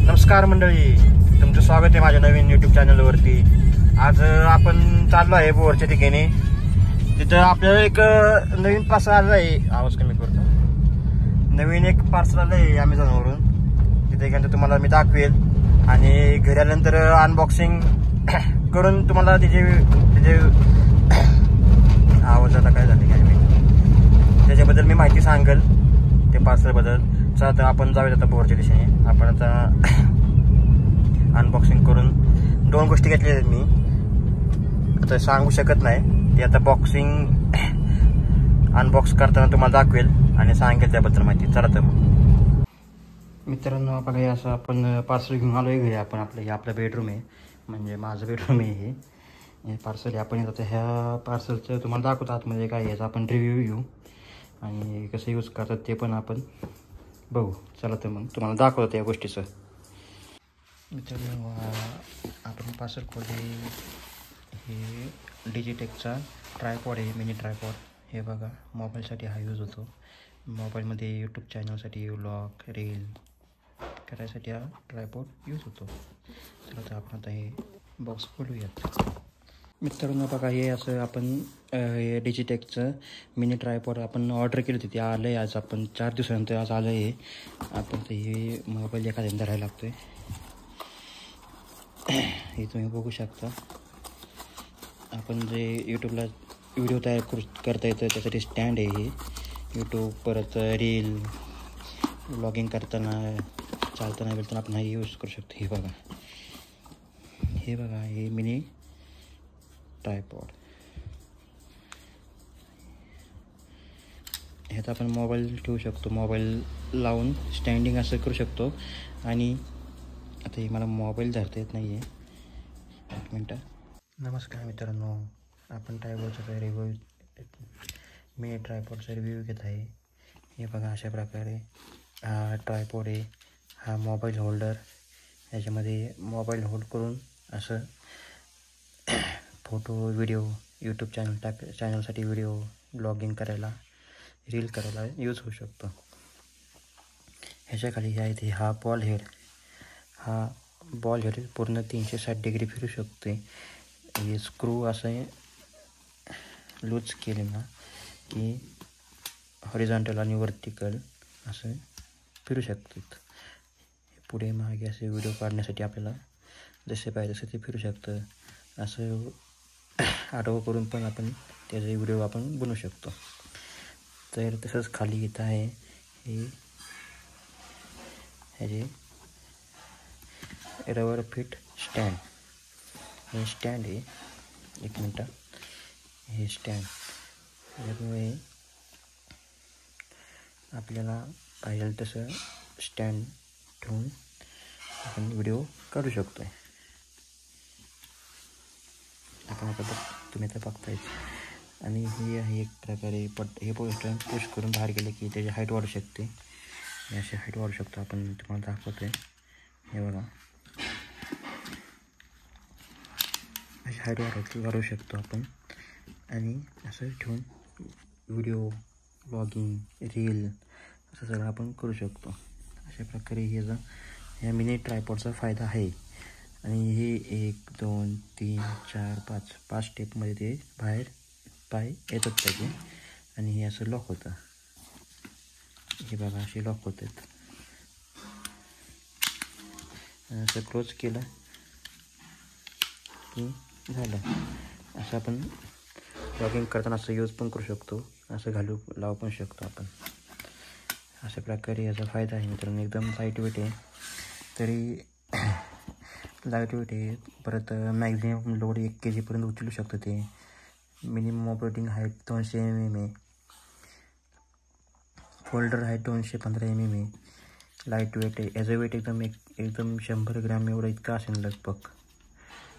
नमस्कार मंडळी, तुमचं स्वागत आहे माझ्या नवीन यूट्यूब चॅनलवरती। आज आपण चाललो आहे बोरच्या ठिकाणी। तिथं आपल्याला एक नवीन पार्सल आलं आहे। आवाज कमी करतो। नवीन एक पार्सल आलं आहे अमेझॉनवरून। तिथे गेल्यानंतर तुम्हाला मी दाखवेल आणि घरी आल्यानंतर अनबॉक्सिंग करून तुम्हाला त्याचे आवाजाला काय झालं काय माहिती, त्याच्याबद्दल मी माहिती सांगेल ते पार्सलबद्दल। चला तर आपण जाऊया आता बोरच्या दिशेने। आपण आता अनबॉक्सिंग करून दोन गोष्टी घेतल्या आहेत मी, आता सांगू शकत नाही। ते आता अनबॉक्स करताना तुम्हाला दाखवेल आणि सांगेल त्याबद्दल माहिती। चला तर मग मित्रांनो, बघा हे असं आपण पार्सल घेऊन आलोय घरी। आपण आपलं बेडरूम आहे, म्हणजे माझं बेडरूम आहे हे पार्सल आहे। आपण आता ह्या पार्सलचं तुम्हाला दाखवतो आतमध्ये काय याचा आपण रिव्ह्यू घेऊ आणि कसं यूज करतात ते पण आपण बघू। चला तर मग तुम्हाला दाखवतो या गोष्टीचं। मित्रांनो, आपण पार्सल खोले हे डिजिटेकचा ट्रायपॉड आहे, मिनी ट्रायपॉड। हे बघा, मोबाईलसाठी हा यूज होतो। मोबाईलमध्ये यूट्यूब चॅनलसाठी व्लॉग रील करायसाठी हा ट्रायपॉड यूज होतो। चला तर आपण आता हे बॉक्स खोलूयात। मित्रांनो बघा, हे असं आपण हे डिजिटेकचं मिनी ट्रायपॉड आपण ऑर्डर केली होती, ते आलं आहे आज। आपण 4 दिवसानंतर आज आलं आहे। आपण ते हे मोबाईल एखाद्या धरायला लागतो आहे, हे तुम्ही बघू शकता। आपण जे यूट्यूबला व्हिडिओ तयार करता येतं त्यासाठी स्टँड आहे हे। यूट्यूब परत रील व्लॉगिंग करताना चालताना वेळताना आपण हे यूज करू शकतो। हे बघा हे मिनी ट्रायपॉड। ह्यात आपण मोबाईल ठेवू शकतो, मोबाईल लावून स्टँडिंग असं करू शकतो। आणि आता हे मला मोबाईल धरता येत नाही आहे, 1 मिनटं। नमस्कार मित्रांनो, आपण ट्रायपॉडचा रिव्ह्यू मिनी ट्रायपॉडचा रिव्ह्यू घेत आहे। हे बघा, अशा प्रकारे हा ट्रायपॉड आहे। हा मोबाईल होल्डर, याच्यामध्ये मोबाईल होल्ड करून असं फोटो व्हिडिओ यूट्यूब चॅनलसाठी व्हिडिओ ब्लॉगिंग करायला रील करायला यूज होऊ शकतो। ह्याच्याखाली हे आहे ते हा बॉल हेड पूर्ण 360 डिग्री फिरू शकते। हे स्क्रू असं लूज केले ना की हॉरिझॉन्टल आणि वर्टिकल असं फिरू शकतात। पुढे मागे असे व्हिडिओ काढण्यासाठी आपल्याला जसे पाहिजे तसे ते फिरू शकतं। असं आडवं करून पण आपण त्याचे व्हिडिओ आपण बनवू शकतो। तर तसंच खाली येत आहे हे रबर फिट स्टँड। हे स्टँड आहे, 1 मिनटं। हे स्टँड यामुळे आपल्याला पाहिजे तसं स्टँड ठेवून आपण व्हिडिओ काढू शकतो आहे। आपण आता तुम्ही आता बघताय। आणि हे आहे एक प्रकारे हे पोस्टर पुश करून बाहेर गेले की त्याची हाईट वाढू शकते। अशी हाईट वाढू शकतो आपण, तुम्हाला दाखवतोय। हे बघा, अशी हाईट वाढवू शकतो आपण। आणि असं ठेवून व्हिडिओ ब्लॉगिंग रील असं सगळं आपण करू शकतो। अशा प्रकारे ह्या मिनी ट्रायपॉडचा फायदा आहे। आणि हे 1 2 3 4 5 स्टेपमध्ये ते बाहेर पाय येतात त्याचे। आणि हे असं लॉक होतं, हे बघा असे लॉक होतात। असं क्लोज केलं की झालं। असं आपण ब्लॉगिंग करताना असं यूज पण करू शकतो, असं लावू पण शकतो आपण। अशा प्रकारे याचा फायदा आहे मित्रांनो। एकदम लाईट वेट आहे, तरी लाईट वेट आहे। परत मॅक्झिमम लोड 1 kg पर्यंत उचलू शकतं ते। मिनिमम ऑपरेटिंग हाईट 200 mm आहे। फोल्डर हाईट 215 mm आहे। लाईट वेट आहे, याचं वेट एकदम 100 ग्रॅम एवढं इतकं असेल लगभग।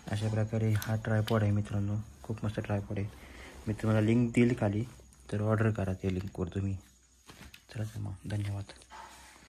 अशा प्रकारे हा ट्रायपॉड आहे मित्रांनो, खूप मस्त ट्रायपॉड आहे। मी तुम्हाला लिंक देईल खाली, तर ऑर्डर करा त्या लिंकवर तुम्ही। चला तर मग, धन्यवाद।